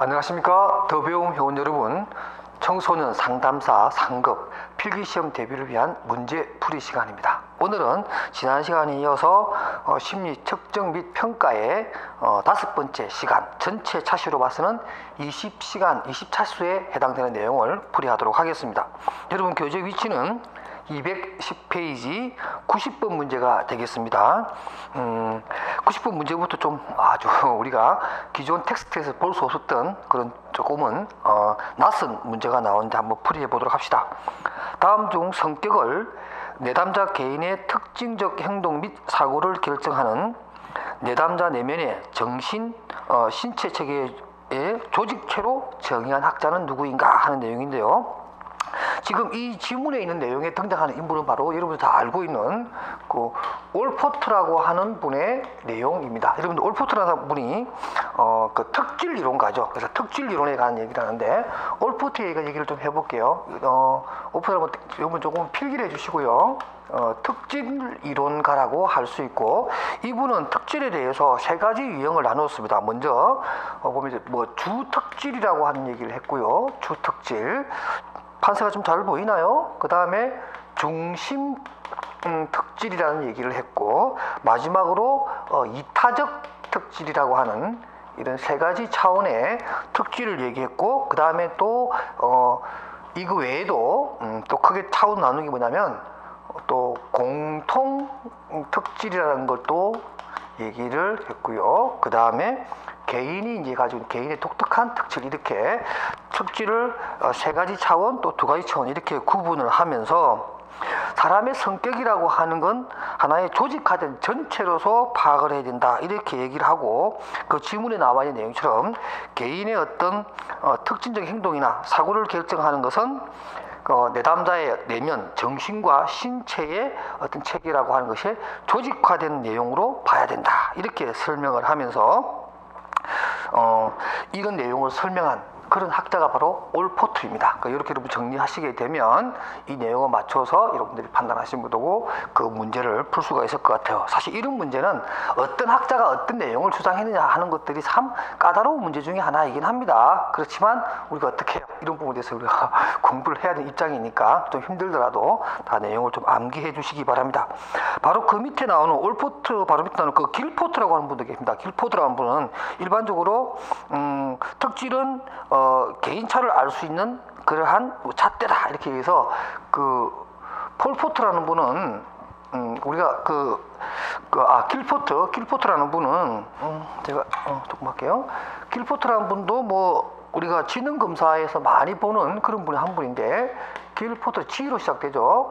안녕하십니까. 더 배움 회원 여러분, 청소년 상담사 상급 필기시험 대비를 위한 문제풀이 시간입니다. 오늘은 지난 시간에 이어서 심리 측정 및 평가의 5번째 시간, 전체 차수로 봐서는 20시간, 20차수에 해당되는 내용을 풀이하도록 하겠습니다. 여러분, 교재 위치는 210페이지 90번 문제가 되겠습니다. 90번 문제부터 좀 아주 우리가 기존 텍스트에서 볼 수 없었던 그런 조금은 낯선 문제가 나오는데 한번 풀이해 보도록 합시다. 다음 중 성격을 내담자 개인의 특징적 행동 및 사고를 결정하는 내담자 내면의 정신, 신체 체계의 조직체로 정의한 학자는 누구인가 하는 내용인데요. 지금 이 지문에 있는 내용에 등장하는 인물은 바로 여러분들 다 알고 있는 그 올포트라고 하는 분의 내용입니다. 여러분들 올포트라는 분이 그 특질 이론가죠. 그래서 특질 이론에 관한 얘기를 하는데 올포트 얘기를 좀 해볼게요. 올포트라고 여러분 조금 필기를 해주시고요. 특질 이론가라고 할 수 있고, 이분은 특질에 대해서 세 가지 유형을 나누었습니다. 먼저 보면 뭐 주특질이라고 하는 얘기를 했고요. 주특질. 판세가 좀 잘 보이나요? 그 다음에 중심 특질이라는 얘기를 했고, 마지막으로 이타적 특질이라고 하는 이런 세 가지 차원의 특질을 얘기했고, 그 다음에 또 이거 외에도 또 크게 차원 나누는 게 뭐냐면 또 공통 특질이라는 것도 얘기를 했고요. 그 다음에 개인이 이제 가지고 개인의 독특한 특질, 이렇게 특질을 세 가지 차원 또 두 가지 차원 이렇게 구분을 하면서 사람의 성격이라고 하는 건 하나의 조직화된 전체로서 파악을 해야 된다, 이렇게 얘기를 하고, 그 지문에 나와 있는 내용처럼 개인의 어떤 특징적 행동이나 사고를 결정하는 것은 내담자의 내면, 정신과 신체의 어떤 체계라고 하는 것이 조직화된 내용으로 봐야 된다, 이렇게 설명을 하면서 이런 내용을 설명한 그런 학자가 바로 올포트입니다. 그러니까 이렇게 여러분 정리하시게 되면 이 내용을 맞춰서 여러분들이 판단하시면 되고 그 문제를 풀 수가 있을 것 같아요. 사실 이런 문제는 어떤 학자가 어떤 내용을 주장했느냐 하는 것들이 참 까다로운 문제 중에 하나이긴 합니다. 그렇지만 우리가 어떻게 해요? 이런 부분에 대해서 우리가 공부를 해야 되는 입장이니까 좀 힘들더라도 다 내용을 좀 암기해 주시기 바랍니다. 바로 그 밑에 나오는 올포트, 바로 밑에 나오는 그 길포트라고 하는 분도 계십니다. 길포트라는 분은 일반적으로 특질은 개인차를 알 수 있는 그러한 잣대다, 이렇게 해서 그 폴포트라는 분은 우리가 길포트라는 분은 제가 조금 할게요. 길포트라는 분도 뭐 우리가 지능 검사에서 많이 보는 그런 분이 한 분인데, 길포트, G로 시작되죠.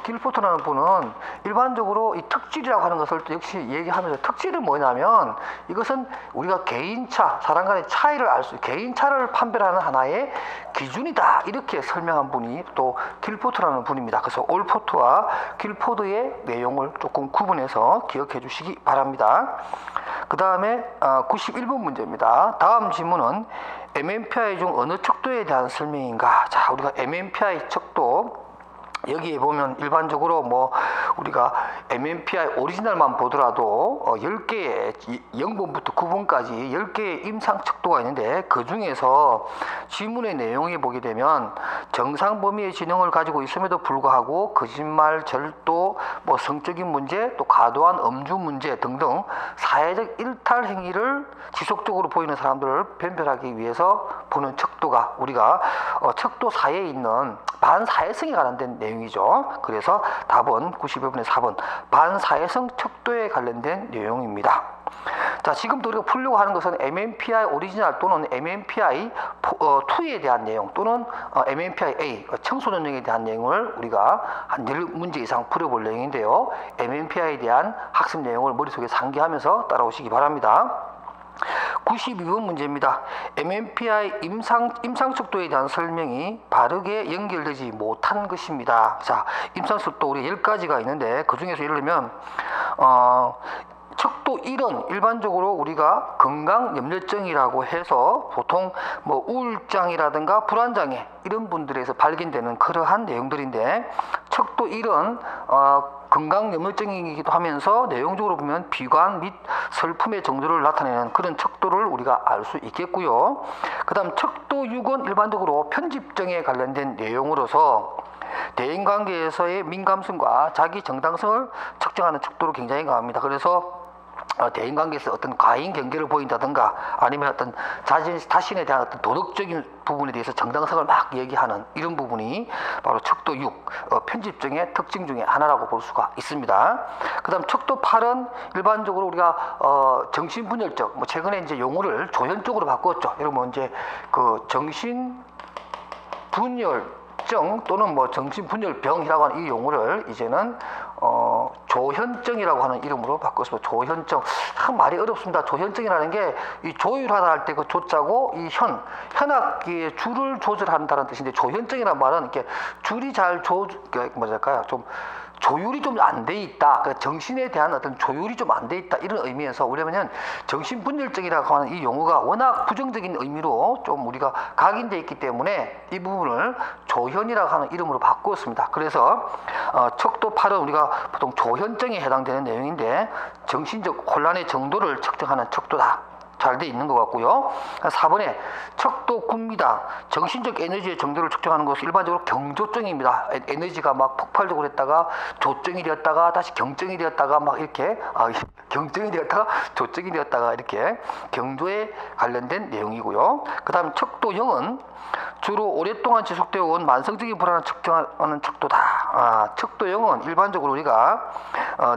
길포트라는 분은 일반적으로 이 특질이라고 하는 것을 또 역시 얘기하면서, 특질은 뭐냐면 이것은 우리가 개인차, 사람 간의 차이를 알 수, 개인차를 판별하는 하나의 기준이다, 이렇게 설명한 분이 또 길포트라는 분입니다. 그래서 올포트와 길포트의 내용을 조금 구분해서 기억해 주시기 바랍니다. 그 다음에 91번 문제입니다. 다음 질문은 MMPI 중 어느 척도에 대한 설명인가? 자, 우리가 MMPI 척도, 여기에 보면 일반적으로 뭐 우리가 MMPI 오리지널만 보더라도 10개의 0번부터 9번까지 10개의 임상 척도가 있는데, 그 중에서 지문의 내용에 보게 되면 정상 범위의 지능을 가지고 있음에도 불구하고 거짓말, 절도, 뭐 성적인 문제, 또 과도한 음주 문제 등등 사회적 일탈 행위를 지속적으로 보이는 사람들을 변별하기 위해서 보는 척도가 우리가 척도 사이에 있는 반사회성에 관련된 내용이죠. 그래서 답은 92번의 4번 반사회성 척도에 관련된 내용입니다. 자, 지금도 우리가 풀려고 하는 것은 MMPI 오리지널 또는 MMPI 2에 대한 내용, 또는 MMPI A 청소년형에 대한 내용을 우리가 한 10문제 이상 풀어볼 내용인데요. MMPI에 대한 학습 내용을 머릿속에 상기하면서 따라오시기 바랍니다. 92번 문제입니다. MMPI 임상척도에 대한 설명이 바르게 연결되지 못한 것입니다. 자, 임상척도 우리 10가지가 있는데, 그 중에서 예를 들면 척도 1은 일반적으로 우리가 건강염려증이라고 해서 보통 뭐 우울장애라든가 불안장애 이런 분들에서 발견되는 그러한 내용들인데, 척도 1은 건강염려증이기도 하면서 내용적으로 보면 비관 및 슬픔의 정도를 나타내는 그런 척도를 우리가 알 수 있겠고요. 그 다음 척도 6은 일반적으로 편집증에 관련된 내용으로서 대인관계에서의 민감성과 자기 정당성을 측정하는 척도로 굉장히 강합니다. 그래서 대인관계에서 어떤 과잉 경계를 보인다든가 아니면 어떤 자신에 대한 어떤 도덕적인 부분에 대해서 정당성을 막 얘기하는 이런 부분이 바로 척도 6 편집증의 특징 중에 하나라고 볼 수가 있습니다. 그 다음 척도 8은 일반적으로 우리가 정신분열증, 뭐 최근에 이제 용어를 조현증으로 바꿨죠. 여러분 이제 그 정신분열증 또는 뭐 정신분열병이라고 하는 이 용어를 이제는 조현증이라고 하는 이름으로 바꿨습니다. 조현증. 참 말이 어렵습니다. 조현증이라는 게 이 조율하다 할 때 그 조자고 이 현악기의 줄을 조절한다는 뜻인데 조현증이라는 말은 이렇게 줄이 잘 뭐랄까요? 좀 조율이 좀 안 돼 있다. 그러니까 정신에 대한 어떤 조율이 좀 안 돼 있다. 이런 의미에서 왜냐면 정신분열증이라고 하는 이 용어가 워낙 부정적인 의미로 좀 우리가 각인되어 있기 때문에 이 부분을 조현이라고 하는 이름으로 바꾸었습니다. 그래서 척도 8은 우리가 보통 조현증에 해당되는 내용인데 정신적 혼란의 정도를 측정하는 척도다. 잘 돼 있는 것 같고요. 4번에 척도 9입니다. 정신적 에너지의 정도를 측정하는 것은 일반적으로 경조증입니다. 에너지가 막 폭발적으로 했다가 조증이 되었다가 다시 경증이 되었다가 막 이렇게 경증이 되었다가 조증이 되었다가 이렇게 경조에 관련된 내용이고요. 그 다음 척도 0은 주로 오랫동안 지속되어 온 만성적인 불안을 측정하는 척도다. 척도 0은 일반적으로 우리가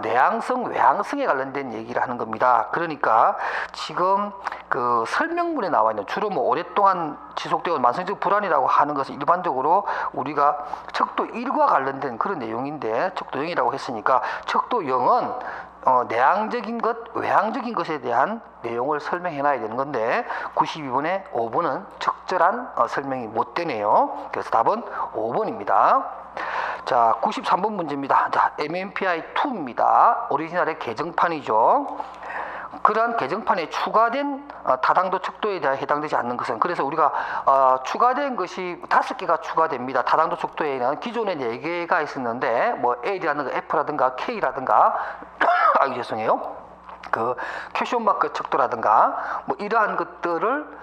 내향성, 외향성에 관련된 얘기를 하는 겁니다. 그러니까 지금 그 설명문에 나와 있는 주로 뭐 오랫동안 지속되어 온 만성적 불안이라고 하는 것은 일반적으로 우리가 척도 1과 관련된 그런 내용인데 척도 0이라고 했으니까 척도 0은 내향적인 것, 외향적인 것에 대한 내용을 설명해 놔야 되는 건데 92번에 5번은 적절한 설명이 못 되네요. 그래서 답은 5번입니다. 자, 93번 문제입니다. 자, MMPI-2입니다. 오리지널의 개정판이죠. 그러한 개정판에 추가된 타당도 척도에 대해 해당되지 않는 것은 그래서 우리가 추가된 것이 5개가 추가됩니다. 타당도 척도에는 기존에 4개가 있었는데 뭐 L이라든가 F라든가 K라든가 죄송해요. 그 퀘션 마크 척도라든가 뭐 이러한 것들을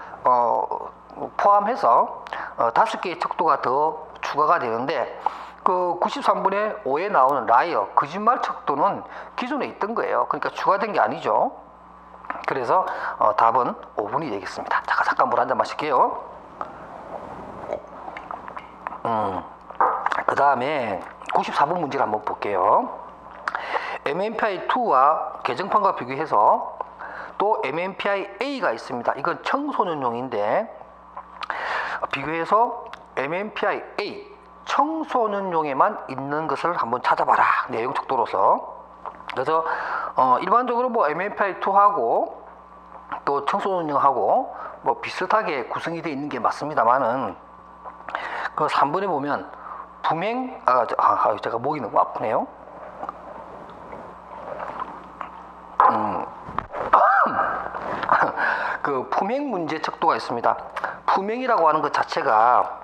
포함해서 5개의 척도가 더 추가가 되는데 그 93번에 5에 나오는 라이어 거짓말 척도는 기존에 있던 거예요. 그러니까 추가된 게 아니죠. 그래서 답은 5번이 되겠습니다. 잠깐 물 한 잔 마실게요. 그 다음에 94번 문제를 한번 볼게요. MMPI-2와 개정판과 비교해서 또 MMPI-A가 있습니다. 이건 청소년용인데 비교해서 MMPI-A 청소년용에만 있는 것을 한번 찾아봐라. 내용 척도로서. 그래서 일반적으로 뭐 MMPI-2하고 또 청소년용하고 뭐 비슷하게 구성이 되어 있는 게 맞습니다만은 그 3번에 보면 품행 제가 목이 너무 아프네요. 그 품행 문제 척도가 있습니다. 품행이라고 하는 것 자체가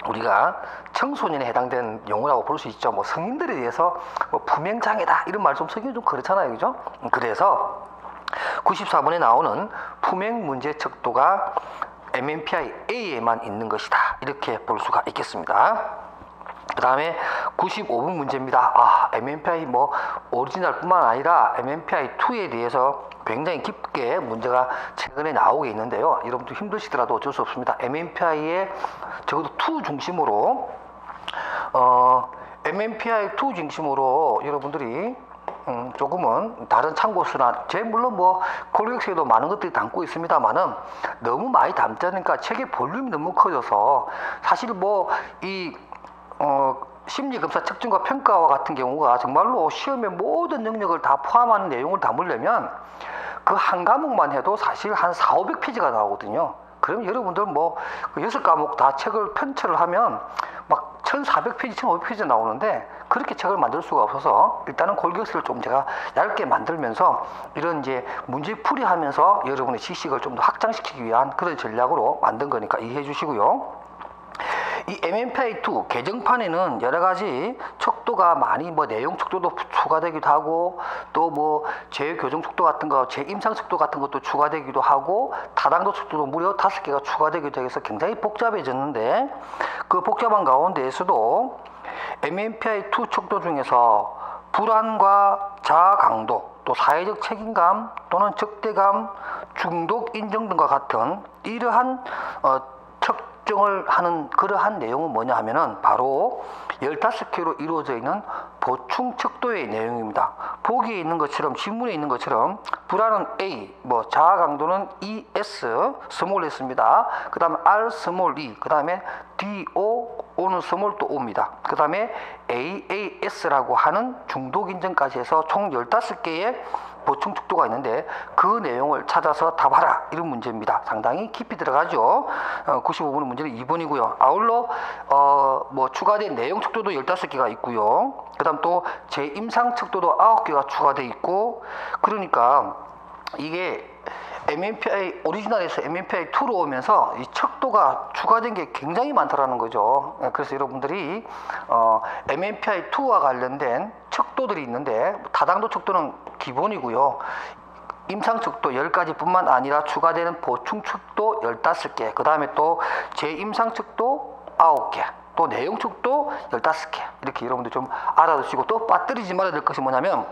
우리가 청소년에 해당되는 용어라고 볼 수 있죠. 뭐 성인들에 대해서 뭐 품행장애다 이런 말 좀 쓰기 좀 그렇잖아요, 그죠? 그래서 94번에 나오는 품행 문제 척도가 MMPI-A에만 있는 것이다 이렇게 볼 수가 있겠습니다. 그 다음에 95번 문제입니다. MMPI 뭐 오리지널뿐만 아니라 MMPI-2에 대해서 굉장히 깊게 문제가 최근에 나오고 있는데요. 여러분도 힘드시더라도 어쩔 수 없습니다. MMPI의 적어도 2 중심으로 MMPI-2 중심으로 여러분들이 조금은 다른 참고서나 물론 뭐 고려역에도 많은 것들이 담고 있습니다만은 너무 많이 담지 않으니까 책의 볼륨이 너무 커져서 사실 뭐 이 심리검사 측정과 평가와 같은 경우가 정말로 시험의 모든 영역을 다 포함하는 내용을 담으려면 그 한 과목만 해도 사실 한 400~500페이지가 나오거든요. 그럼 여러분들 뭐 6과목 다 책을 편철을 하면 막 1400페이지, 1500페이지 나오는데 그렇게 책을 만들 수가 없어서 일단은 골격수를 좀 제가 얇게 만들면서 이런 이제 문제풀이 하면서 여러분의 지식을 좀 더 확장시키기 위한 그런 전략으로 만든 거니까 이해해 주시고요. 이 MMPI-2 개정판에는 여러 가지 척도가 많이 내용 척도도 추가되기도 하고 또 재교정 척도 같은 거, 재임상 척도 같은 것도 추가되기도 하고 타당도 척도도 무려 5개가 추가되기도 해서 굉장히 복잡해졌는데 그 복잡한 가운데에서도 MMPI-2 척도 중에서 불안과 자아 강도, 또 사회적 책임감 또는 적대감, 중독 인정 등과 같은 이러한 측정을 하는 그러한 내용은 뭐냐 하면은 바로 15개로 이루어져 있는 보충 척도의 내용입니다. 보기에 있는 것처럼 지문에 있는 것처럼 불안은 A, 자아 강도는 ES, 스몰 S입니다. 그 다음에 R, 스몰 E, 그 다음에 DO, O는 스몰 또 O입니다. 그 다음에 AAS라고 하는 중독 인정까지 해서 총 15개의 보충 척도가 있는데 그 내용을 찾아서 답하라, 이런 문제입니다. 상당히 깊이 들어가죠. 95번의 문제는 2번이고요. 아울러 추가된 내용 척도도 15개가 있고요. 그 다음 또 재임상 척도도 9개가 추가되어 있고, 그러니까 이게 MMPI 오리지널에서 MMPI2로 오면서 이 척도가 추가된 게 굉장히 많다라는 거죠. 그래서 여러분들이 MMPI2와 관련된 척도들이 있는데 타당도 척도는 기본이고요. 임상 척도 10가지 뿐만 아니라 추가되는 보충 척도 15개, 그 다음에 또 재임상 척도 9개, 또 내용 척도 15개, 이렇게 여러분들 좀 알아두시고, 또 빠뜨리지 말아야 될 것이 뭐냐면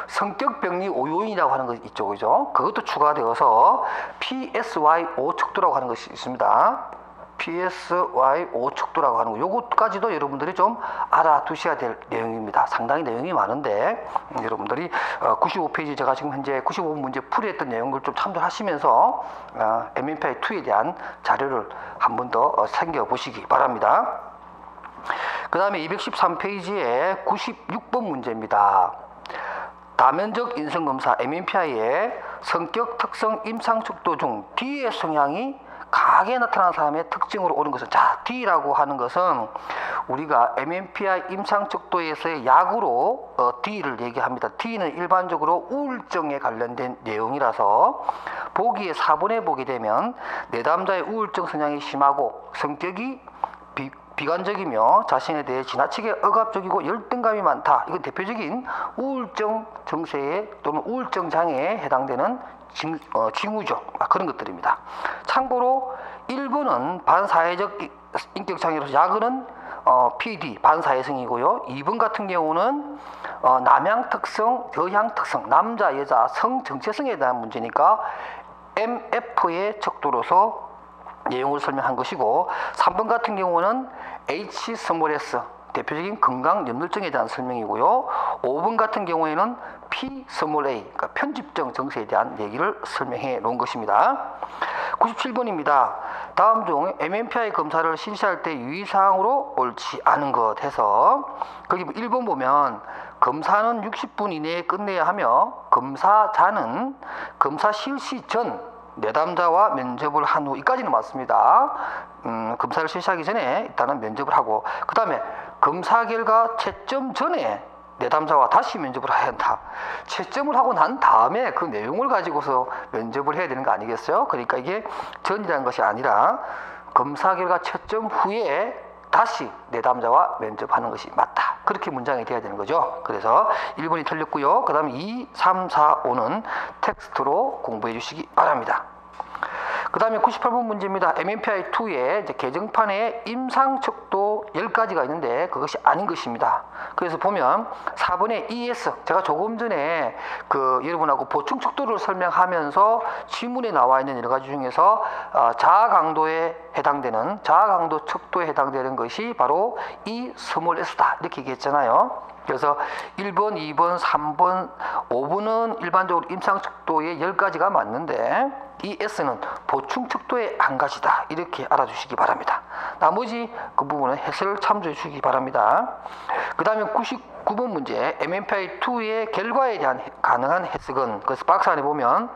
성격병리 5요인이라고 하는 것이 있죠, 그죠? 그것도 추가되어서 PSY5 척도라고 하는 것이 있습니다. PSY5 척도라고 하는 거, 요것까지도 여러분들이 좀 알아두셔야 될 내용입니다. 상당히 내용이 많은데 여러분들이 95페이지 제가 지금 현재 95번 문제 풀이했던 내용을 좀 참조하시면서 MMPI2에 대한 자료를 한 번 더 챙겨보시기 바랍니다. 그 다음에 213페이지에 96번 문제입니다. 다면적 인성검사 MMPI의 성격 특성 임상 척도 중 D의 성향이 강하게 나타나는 사람의 특징으로 오는 것은, 자, D라고 하는 것은 우리가 MMPI 임상 척도에서의 약으로 D를 얘기합니다. D는 일반적으로 우울증에 관련된 내용이라서 보기에 4번에 보게 되면 내담자의 우울증 성향이 심하고 성격이 비관적이며 자신에 대해 지나치게 억압적이고 열등감이 많다. 이건 대표적인 우울증 증세에 또는 우울증 장애에 해당되는 징후죠. 그런 것들입니다. 참고로 1번은 반사회적 인격 장애로서 약은 PD 반사회성이고요. 2번 같은 경우는 남향 특성, 여향 특성, 남자 여자 성 정체성에 대한 문제니까 MF의 척도로서 내용을 설명한 것이고, 3번 같은 경우는 H 스몰 S 대표적인 건강 염려증에 대한 설명이고요. 5번 같은 경우에는 P 스몰 A, 그러니까 편집증 증세에 대한 얘기를 설명해 놓은 것입니다. 97번입니다. 다음 중 MMPI 검사를 실시할 때 유의사항으로 옳지 않은 것 해서, 거기 1번 보면 검사는 60분 이내에 끝내야 하며 검사자는 검사 실시 전 내담자와 면접을 한 후, 이까지는 맞습니다. 검사를 실시하기 전에 일단은 면접을 하고, 그 다음에 검사 결과 채점 전에 내담자와 다시 면접을 해야 한다. 채점을 하고 난 다음에 그 내용을 가지고서 면접을 해야 되는 거 아니겠어요? 그러니까 이게 전이라는 것이 아니라 검사 결과 채점 후에 다시 내담자와 면접하는 것이 맞다. 그렇게 문장이 돼야 되는 거죠. 그래서 1번이 틀렸고요. 그 다음에 2, 3, 4, 5는 텍스트로 공부해 주시기 바랍니다. 그 다음에 98번 문제입니다. MMPI2의 이제 개정판에 임상척도 10가지가 있는데 그것이 아닌 것입니다. 그래서 보면 4번에 ES, 제가 조금 전에 여러분하고 보충척도를 설명하면서 지문에 나와 있는 여러 가지 중에서 자아 강도에 해당되는, 자아 강도 척도에 해당되는 것이 바로 E 스몰 S다, 이렇게 얘기했잖아요. 그래서 1번, 2번, 3번, 5번은 일반적으로 임상척도의 10가지가 맞는데 이 S는 보충척도의 한 가지다, 이렇게 알아주시기 바랍니다. 나머지 그 부분은 해설을 참조해 주시기 바랍니다. 그 다음에 99번 문제, MMPI2의 결과에 대한 가능한 해석은, 그래서 박스 안에 보면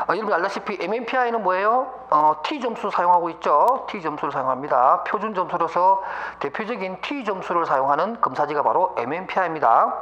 여러분 알다시피 MMPI는 뭐예요? T 점수 사용하고 있죠. T 점수를 사용합니다. 표준 점수로서 대표적인 T 점수를 사용하는 검사지가 바로 MMPI입니다.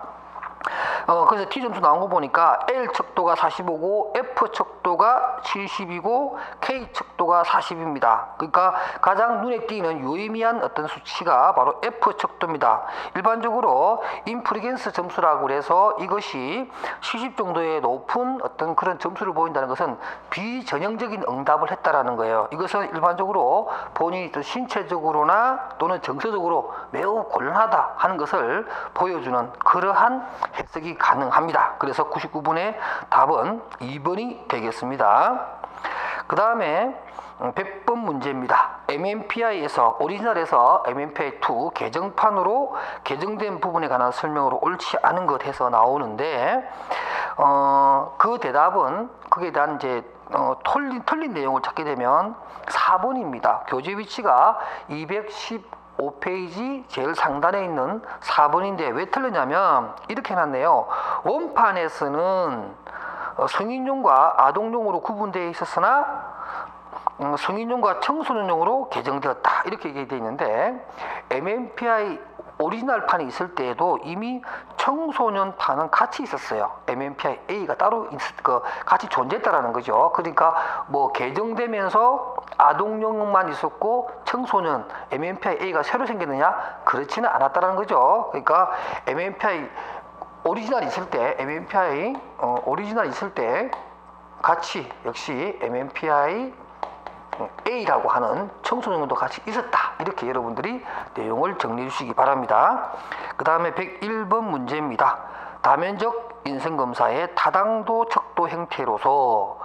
그래서 T점수 나온 거 보니까 L척도가 45고 F척도가 70이고 K척도가 40입니다. 그러니까 가장 눈에 띄는 유의미한 어떤 수치가 바로 F척도입니다. 일반적으로 인프리겐스 점수라고 해서 이것이 70 정도의 높은 어떤 그런 점수를 보인다는 것은 비전형적인 응답을 했다라는 거예요. 이것은 일반적으로 본인이 또 신체적으로나 또는 정서적으로 매우 곤란하다 하는 것을 보여주는 그러한 해석이 가능합니다. 그래서 99번의 답은 2번이 되겠습니다. 그 다음에 100번 문제입니다. MMPI에서 오리지널에서 MMPI2 개정판으로 개정된 부분에 관한 설명으로 옳지 않은 것 해서 나오는데 그 대답은 거기에 대한 이제 틀린 내용을 찾게 되면 4번입니다. 교재 위치가 215페이지 제일 상단에 있는 4번인데 왜 틀렸냐면 이렇게 해놨네요. 원판에서는 성인용과 아동용으로 구분되어 있었으나 성인용과 청소년용으로 개정되었다 이렇게 얘기되어 있는데 MMPI 오리지널판이 있을 때에도 이미 청소년판은 같이 있었어요. MMPI A가 따로 같이 존재했다라는 거죠. 그러니까 뭐 개정되면서 아동용만 있었고 청소년 MMPI A가 새로 생겼느냐? 그렇지는 않았다라는 거죠. 그러니까 MMPI 오리지널 있을 때 MMPI 오리지널 있을 때 같이 역시 MMPI A라고 하는 청소년도 같이 있었다. 이렇게 여러분들이 내용을 정리해 주시기 바랍니다. 그 다음에 101번 문제입니다. 다면적 인성검사의 타당도 척도 형태로서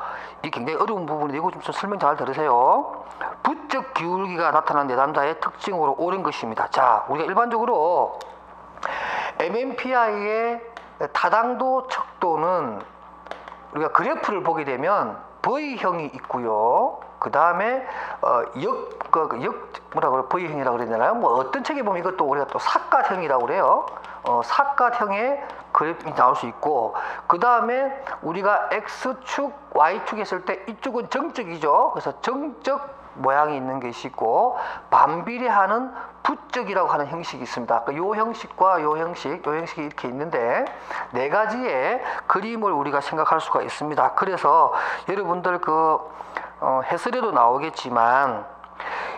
이 굉장히 어려운 부분인데 이거 좀 설명 잘 들으세요. 부적 기울기가 나타난 내담자의 특징으로 옳은 것입니다. 자, 우리가 일반적으로 MMPI의 타당도 척도는 우리가 그래프를 보게 되면 V형이 있고요. 그 다음에 V형이라고 그래야 되나요? 뭐 어떤 책에 보면 이것도 우리가 또 사각형이라고 그래요. 사각형의 그래프가 나올 수 있고, 그 다음에 우리가 X축, Y축 했을 때 이쪽은 정적이죠. 그래서 정적 모양이 있는 것이 있고 반비례하는 부적이라고 하는 형식이 있습니다. 요 형식과 요 형식이 이렇게 있는데 네 가지의 그림을 우리가 생각할 수가 있습니다. 그래서 여러분들 해설에도 나오겠지만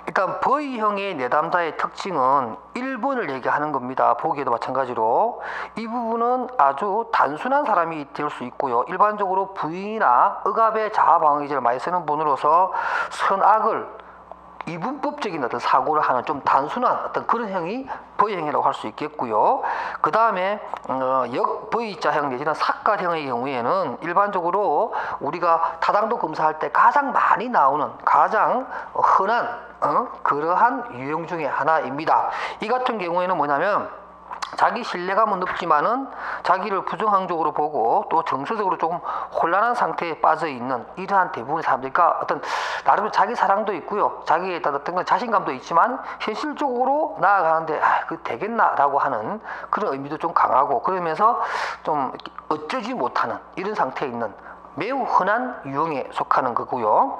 일단 V형의 내담자의 특징은 1번을 얘기하는 겁니다. 보기에도 마찬가지로 이 부분은 아주 단순한 사람이 될 수 있고요. 일반적으로 부인이나 억압의 자아방어기제를 많이 쓰는 분으로서 선악을 이분법적인 어떤 사고를 하는 좀 단순한 어떤 그런 형이 V형이라고 할 수 있겠고요. 그 다음에 역 V자형 내지는 사각형의 경우에는 일반적으로 우리가 타당도 검사할 때 가장 많이 나오는 가장 흔한 그러한 유형 중에 하나입니다. 이 같은 경우에는 뭐냐면 자기 신뢰감은 높지만은 자기를 부정항적으로 보고 또 정서적으로 조금 혼란한 상태에 빠져 있는 이러한 대부분의 사람들과 어떤 나름 자기 사랑도 있고요, 자기에 따른 어떤 자신감도 있지만 현실적으로 나아가는데 그 되겠나라고 하는 그런 의미도 좀 강하고 그러면서 좀 어쩌지 못하는 이런 상태에 있는 매우 흔한 유형에 속하는 거고요.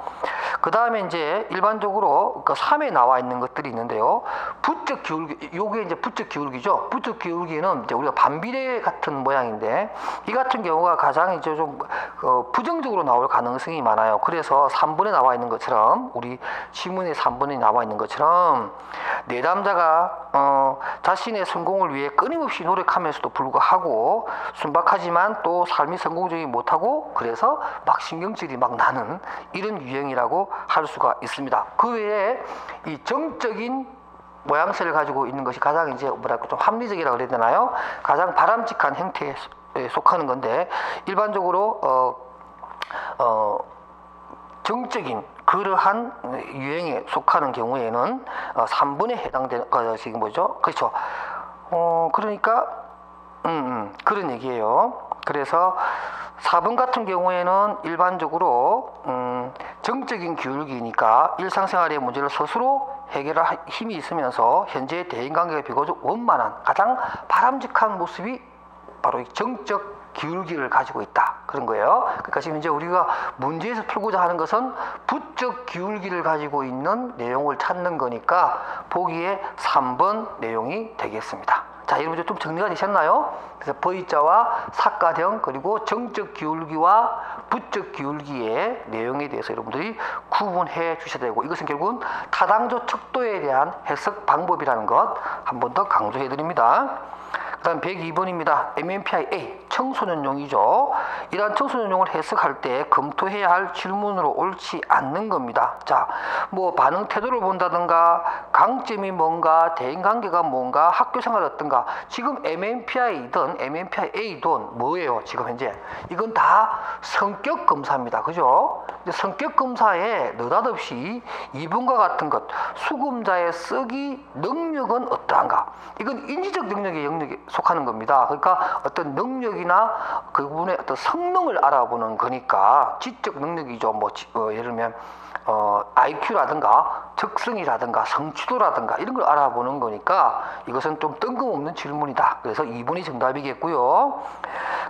그 다음에 이제 일반적으로 3에 나와 있는 것들이 있는데요. 부적 기울기, 요게 이제 부적 기울기죠. 부적 기울기는 이제 우리가 반비례 같은 모양인데 이 같은 경우가 가장 이제 좀 부정적으로 나올 가능성이 많아요. 그래서 3번에 나와 있는 것처럼 우리 지문의 3번에 나와 있는 것처럼 내담자가 자신의 성공을 위해 끊임없이 노력하면서도 불구하고 순박하지만 또 삶이 성공적이지 못하고 그래서 막 신경질이 막 나는 이런 유형이라고 할 수가 있습니다. 그 외에 이 정적인 모양새를 가지고 있는 것이 가장 이제 뭐랄까 좀 합리적이라고 그래야 되나요? 가장 바람직한 형태에 속하는 건데 일반적으로 정적인 그러한 유형에 속하는 경우에는 3번에 해당되는 것이 뭐죠? 그렇죠. 그러니까 그런 얘기예요. 그래서 4번 같은 경우에는 일반적으로 정적인 기울기니까 일상생활의 문제를 스스로 해결할 힘이 있으면서 현재의 대인관계가 비교적 원만한 가장 바람직한 모습이 바로 이 정적 기울기를 가지고 있다 그런 거예요. 그러니까 지금 이제 우리가 문제에서 풀고자 하는 것은 부적 기울기를 가지고 있는 내용을 찾는 거니까 보기에 3번 내용이 되겠습니다. 자, 여러분 좀 정리가 되셨나요? 그래서 V자와 사가형 그리고 정적 기울기와 부적 기울기의 내용에 대해서 여러분들이 구분해 주셔야 되고, 이것은 결국은 타당조 척도에 대한 해석 방법이라는 것 한 번 더 강조해 드립니다. 그 다음 102번입니다. MMPI-A 청소년용이죠. 이러한 청소년용을 해석할 때 검토해야 할 질문으로 옳지 않는 겁니다. 자, 뭐 반응 태도를 본다든가, 강점이 뭔가, 대인관계가 뭔가, 학교생활 어떤가. 지금 MMPI든 MMPI-A든 뭐예요? 지금 현재 이건 다 성격 검사입니다. 그죠? 성격 검사에 느닷없이 이분과 같은 것, 수금자의 쓰기 능력은 어떠한가? 이건 인지적 능력의 영역에 속하는 겁니다. 그러니까 어떤 능력이나 그분의 어떤 성능을 알아보는 거니까 지적 능력이죠. 뭐 예를 들면 IQ라든가 적성이라든가 성취도라든가 이런 걸 알아보는 거니까 이것은 좀 뜬금없는 질문이다. 그래서 2번이 정답이겠고요.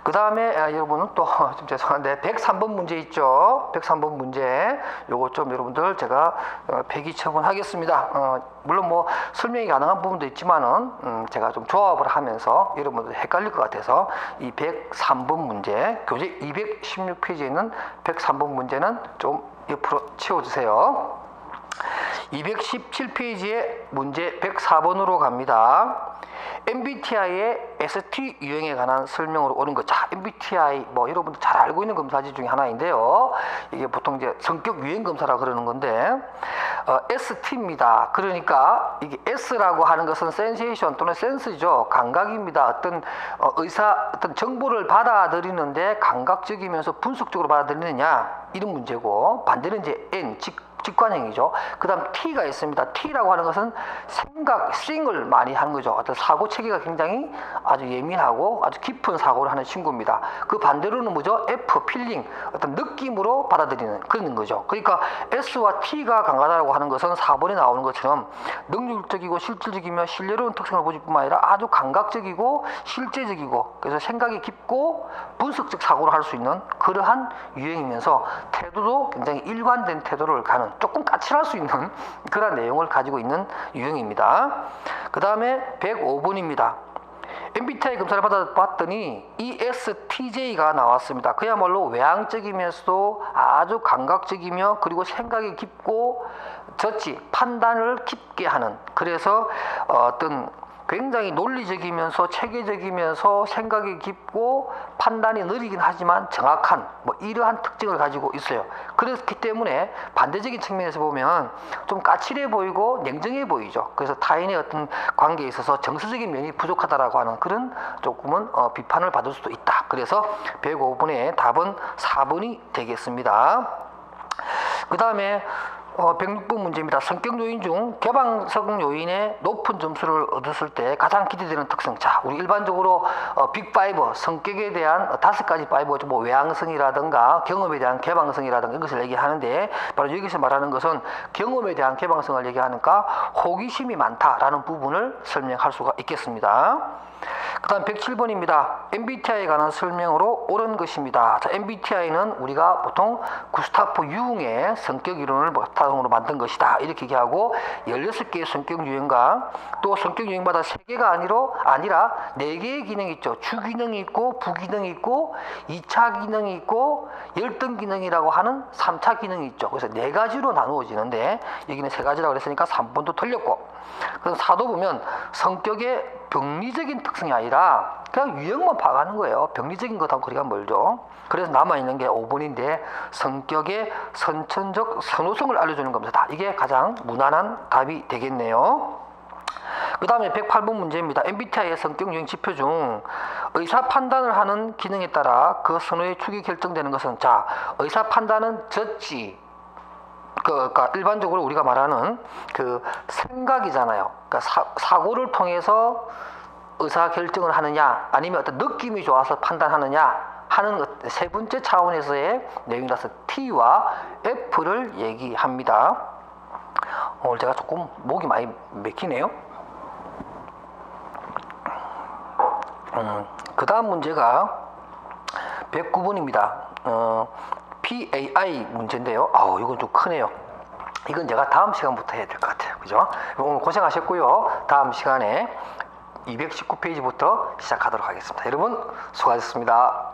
그 다음에 여러분은 또 좀 죄송한데 103번 문제 있죠. 103번 문제 요거 좀 여러분들 제가 폐기 처분하겠습니다. 물론 뭐 설명이 가능한 부분도 있지만은 제가 좀 조합을 하면서 여러분들 헷갈릴 것 같아서 이 103번 문제 교재 216페이지에 있는 103번 문제는 좀 옆으로 치워주세요. 217페이지의 문제 104번으로 갑니다. MBTI의 ST 유형에 관한 설명으로 오는 것. 자, MBTI 뭐 여러분들 잘 알고 있는 검사지 중에 하나인데요. 이게 보통 이제 성격 유형 검사라 그러는 건데 ST입니다. 그러니까 이게 S라고 하는 것은 센세이션 또는 센스죠. 감각입니다. 어떤 어떤 정보를 받아들이는데 감각적이면서 분석적으로 받아들이느냐 이런 문제고, 반대는 이제 N 직관형이죠. 그 다음 T가 있습니다. T라고 하는 것은 생각, 싱을 많이 하는 거죠. 어떤 사고 체계가 굉장히 아주 예민하고 아주 깊은 사고를 하는 친구입니다. 그 반대로는 뭐죠? F, 필링, 어떤 느낌으로 받아들이는 그런 거죠. 그러니까 S와 T가 강하다고 하는 것은 4번에 나오는 것처럼 능률적이고 실질적이며 신뢰로운 특성을 보일 뿐만 아니라 아주 감각적이고 실제적이고, 그래서 생각이 깊고 분석적 사고를 할 수 있는 그러한 유형이면서 태도도 굉장히 일관된 태도를 가는, 조금 까칠할 수 있는 그런 내용을 가지고 있는 유형입니다. 그 다음에 105번입니다. MBTI 검사를 받아봤더니 ESTJ가 나왔습니다. 그야말로 외향적이면서도 아주 감각적이며 그리고 생각이 깊고 판단을 깊게 하는, 그래서 어떤 굉장히 논리적이면서 체계적이면서 생각이 깊고 판단이 느리긴 하지만 정확한 뭐 이러한 특징을 가지고 있어요. 그렇기 때문에 반대적인 측면에서 보면 좀 까칠해 보이고 냉정해 보이죠. 그래서 타인의 어떤 관계에 있어서 정서적인 면이 부족하다라고 하는 그런 조금은 비판을 받을 수도 있다. 그래서 105번의 답은 4번이 되겠습니다. 그 다음에 106번 문제입니다. 성격 요인 중 개방성 요인의 높은 점수를 얻었을 때 가장 기대되는 특성. 자, 우리 일반적으로 빅5 성격에 대한 5가지 5, 뭐 외향성이라든가 경험에 대한 개방성이라든가 이것을 얘기하는데, 바로 여기서 말하는 것은 경험에 대한 개방성을 얘기하니까 호기심이 많다라는 부분을 설명할 수가 있겠습니다. 그 다음 107번입니다. MBTI에 관한 설명으로 옳은 것입니다. 자, MBTI는 우리가 보통 구스타프 융의 성격 이론을 바탕으로 만든 것이다 이렇게 얘기하고, 16개의 성격 유형과 또 성격 유형마다 3개가 아니라 4개의 기능이 있죠. 주기능이 있고 부기능이 있고 2차 기능이 있고 열등 기능이라고 하는 3차 기능이 있죠. 그래서 4가지로 나누어지는데 여기는 3가지라고 그랬으니까 3번도 틀렸고, 그래서 사도 보면 성격의 병리적인 특성이 아니라 그냥 유형만 파악하는 거예요. 병리적인 것하고 거리가 멀죠. 그래서 남아있는 게 5번인데 성격의 선천적 선호성을 알려주는 겁니다. 이게 가장 무난한 답이 되겠네요. 그 다음에 108번 문제입니다. MBTI의 성격 유형 지표 중 의사 판단을 하는 기능에 따라 그 선호의 축이 결정되는 것은, 자, 의사 판단은 젖지. 그러니까 일반적으로 우리가 말하는 그 생각이잖아요. 그러니까 사고를 통해서 의사 결정을 하느냐 아니면 어떤 느낌이 좋아서 판단하느냐 하는 세 번째 차원에서의 내용이라서 T와 F를 얘기합니다. 오늘 제가 조금 목이 많이 맥히네요. 그 다음 문제가 109번입니다. PAI 문제인데요. 이건 좀 크네요. 이건 제가 다음 시간부터 해야 될 것 같아요. 그죠? 오늘 고생하셨고요. 다음 시간에 219페이지부터 시작하도록 하겠습니다. 여러분 수고하셨습니다.